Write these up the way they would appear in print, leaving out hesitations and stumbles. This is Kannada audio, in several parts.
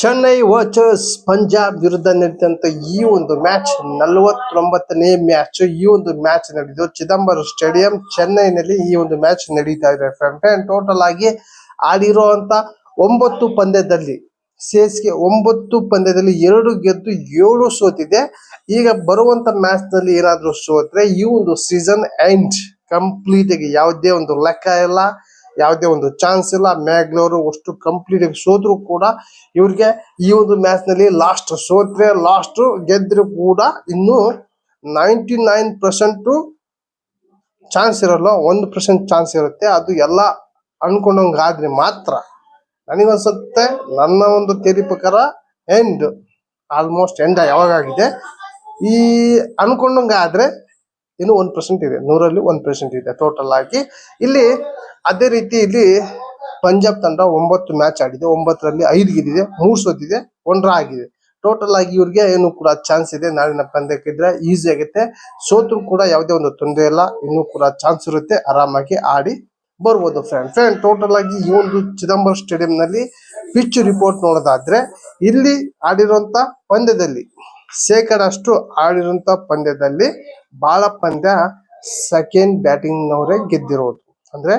ಚೆನ್ನೈ ವರ್ಸಸ್ ಪಂಜಾಬ್ ವಿರುದ್ಧ ನಡೆದಂತ ಈ ಒಂದು ಮ್ಯಾಚ್ 49ನೇ ಮ್ಯಾಚ್. ಈ ಒಂದು ಮ್ಯಾಚ್ ನಡೆದು ಚಿದಂಬರಂ ಸ್ಟೇಡಿಯಂ ಚೆನ್ನೈನಲ್ಲಿ ಈ ಒಂದು ಮ್ಯಾಚ್ ನಡೀತಾ ಇದೆ. ಟೋಟಲ್ ಆಗಿ ಆಡಿರುವಂತ 9 ಪಂದ್ಯದಲ್ಲಿ ಸಿಎಸ್ಕೆ 9 ಪಂದ್ಯದಲ್ಲಿ 2 ಗೆದ್ದು 7 ಸೋತಿದೆ. ಈಗ ಬರುವಂತ ಮ್ಯಾಚ್ ನಲ್ಲಿ ಏನಾದ್ರೂ ಸೋತ್ರೆ ಈ ಒಂದು ಸೀಸನ್ ಎಂಡ್ ಕಂಪ್ಲೀಟ್ ಆಗಿ ಯಾವುದೇ ಒಂದು ಲೆಕ್ಕ ಇಲ್ಲ, ಯಾವುದೇ ಒಂದು ಚಾನ್ಸ್ ಇಲ್ಲ. ಮ್ಯಾಗ್ಲೋರು ಅಷ್ಟು ಕಂಪ್ಲೀಟ್ ಆಗಿ ಸೋತ್ರು ಕೂಡ ಇವ್ರಿಗೆ ಈ ಒಂದು ಮ್ಯಾಚ್ ನಲ್ಲಿ ಲಾಸ್ಟ್ ಸೋತ್ರೆ ಲಾಸ್ಟ್, ಗೆದ್ರು ಕೂಡ ಇನ್ನು 99% ಚಾನ್ಸ್ ಇರಲ್ಲ, 1% ಚಾನ್ಸ್ ಇರುತ್ತೆ. ಅದು ಎಲ್ಲ ಅನ್ಕೊಂಡಂಗಾದ್ರೆ ಮಾತ್ರ. ನನಗನ್ಸುತ್ತೆ ನನ್ನ ಒಂದು ಥಿಯರಿ ಪ್ರಕಾರ ಎಂಡ್ ಆಲ್ಮೋಸ್ಟ್ ಎಂಡ್ ಯಾವಾಗಿದೆ ಈ ಅನ್ಕೊಂಡಂಗಾದ್ರೆ ಇನ್ನು 1% ಇದೆ, 100ರಲ್ಲಿ 1% ಇದೆ ಟೋಟಲ್ ಆಗಿ ಇಲ್ಲಿ. ಅದೇ ರೀತಿ ಇಲ್ಲಿ ಪಂಜಾಬ್ ತಂಡ 9 ಮ್ಯಾಚ್ ಆಡಿದೆ, 9ರಲ್ಲಿ 5 ಗೆದ್ದಿದೆ, 3 ಸೋತಿದೆ, 1 ಡ್ರಾ ಆಗಿದೆ. ಟೋಟಲ್ ಆಗಿ ಇವ್ರಿಗೆ ಏನು ಕೂಡ ಚಾನ್ಸ್ ಇದೆ. ನಾಳಿನ ಪಂದ್ಯಕ್ಕಿದ್ರೆ ಈಸಿ ಆಗುತ್ತೆ, ಸೋತ್ರು ಕೂಡ ಯಾವುದೇ ಒಂದು ತೊಂದರೆ ಇಲ್ಲ, ಇನ್ನೂ ಕೂಡ ಚಾನ್ಸ್ ಇರುತ್ತೆ, ಆರಾಮಾಗಿ ಆಡಿ ಬರ್ಬೋದು. ಫ್ರೆಂಡ್ ಟೋಟಲ್ ಆಗಿ ಈ ಒಂದು ಚಿದಂಬರಂ ಸ್ಟೇಡಿಯಂ ನಲ್ಲಿ ಪಿಚ್ ರಿಪೋರ್ಟ್ ನೋಡೋದಾದ್ರೆ ಇಲ್ಲಿ ಆಡಿರುವಂತ ಪಂದ್ಯದಲ್ಲಿ ಶೇಕಡಷ್ಟು ಆಡಿರುವಂತ ಪಂದ್ಯದಲ್ಲಿ ಬಹಳ ಪಂದ್ಯ ಸೆಕೆಂಡ್ ಬ್ಯಾಟಿಂಗ್ ನವರೇ ಗೆದ್ದಿರೋದು. ಅಂದ್ರೆ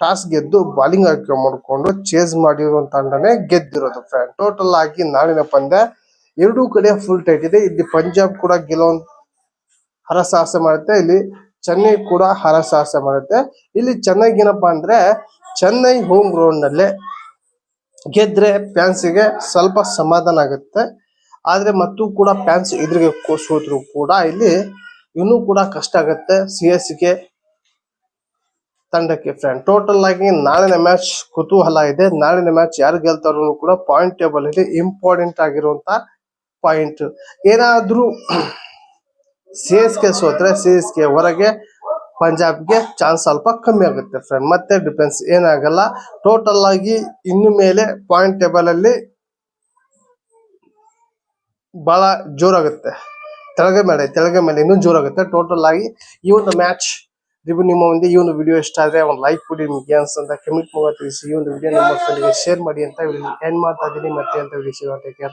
ಟಾಸ್ ಗೆದ್ದು ಬಾಲಿಂಗ್ ಆಯ್ಕೆ ಮಾಡಿಕೊಂಡು ಚೇಸ್ ಮಾಡಿರುವಂತ ತಂಡನೇ ಗೆದ್ದಿರೋದು. ಫ್ರೆಂಡ್ ಟೋಟಲ್ ಆಗಿ ನಾಳಿನ ಪಂದ್ಯ ಎರಡೂ ಕಡೆ ಫುಲ್ ಟೈಟ್ ಇದೆ. ಇಲ್ಲಿ ಪಂಜಾಬ್ ಕೂಡ ಗೆಲ್ಲುವಂತ ಹರಸಾಹಸ ಮಾಡುತ್ತೆ, ಇಲ್ಲಿ ಚೆನ್ನೈ ಕೂಡ ಹರಸಾಹಸ ಮಾಡುತ್ತೆ. ಇಲ್ಲಿ ಚೆನ್ನೈಗೇನಪ್ಪಾ ಅಂದ್ರೆ ಚೆನ್ನೈ ಹೋಮ್ ಗ್ರೌಂಡ್ ನಲ್ಲೇ ಗೆದ್ರೆ ಫ್ಯಾನ್ಸಿಗೆ ಸ್ವಲ್ಪ ಸಮಾಧಾನ ಆಗುತ್ತೆ. ಆದ್ರೆ ಮತ್ತು ಕೂಡ ಫ್ಯಾನ್ಸ್ ಎದುರಿಗೆ ಸೋತ್ರು ಕೂಡ ಇಲ್ಲಿ ಇನ್ನೂ ಕೂಡ ಕಷ್ಟ ಆಗುತ್ತೆ ಸಿಎಸ್ಕೆ ತಂಡಕ್ಕೆ. ಫ್ರೆಂಡ್ ಟೋಟಲ್ ಆಗಿ ನಾಳಿನ ಮ್ಯಾಚ್ ಕುತೂಹಲ ಇದೆ. ನಾಳಿನ ಮ್ಯಾಚ್ ಯಾರು ಗೆಲ್ತಾರೋ ಕೂಡ ಪಾಯಿಂಟ್ ಟೇಬಲ್ ಅಲ್ಲಿ ಇಂಪಾರ್ಟೆಂಟ್ ಆಗಿರುವಂತ ಪಾಯಿಂಟ್. ಏನಾದ್ರೂ ಸಿಎಸ್ಕೆ ಸೋತ್ರೆ ಸಿಎಸ್ಕೆ ಹೊರಗೆ, ಪಂಜಾಬ್ಗೆ ಚಾನ್ಸ್ ಸ್ವಲ್ಪ ಕಮ್ಮಿ ಆಗುತ್ತೆ. ಫ್ರೆಂಡ್ ಮತ್ತೆ ಡಿಫೆನ್ಸ್ ಏನಾಗಲ್ಲ. ಟೋಟಲ್ ಆಗಿ ಇನ್ನು ಮೇಲೆ ಪಾಯಿಂಟ್ ಟೇಬಲ್ ಅಲ್ಲಿ ಬಹಳ ಜೋರಾಗುತ್ತೆ, ತೆಳಗೆ ಮೇಲೆ ಇನ್ನೂ ಜೋರಾಗುತ್ತೆ. ಟೋಟಲ್ ಆಗಿ ಈ ಒಂದು ಮ್ಯಾಚ್ ನಿಮ್ಮ ಮುಂದೆ ಈ ಒಂದು ವಿಡಿಯೋ ಇಷ್ಟ ಆದ್ರೆ ಒಂದು ಲೈಕ್ ಕೊಡಿ, ನಿಮ್ಗೆ ಅನ್ಸಂತ ಕಮೆಂಟ್ ಮೂಲಕ ತಿಳಿಸಿ. ಈ ಒಂದು ವಿಡಿಯೋ ನಿಮ್ಮ ಫ್ರೆಂಡ್ಗೆ ಶೇರ್ ಮಾಡಿ ಅಂತ ಹೇಳಿ ಎಂಡ್ ಮಾಡ್ತಾ ಇದ್ದೀನಿ. ಮತ್ತೆ ಅಂತ ವಿಡಿಯೋ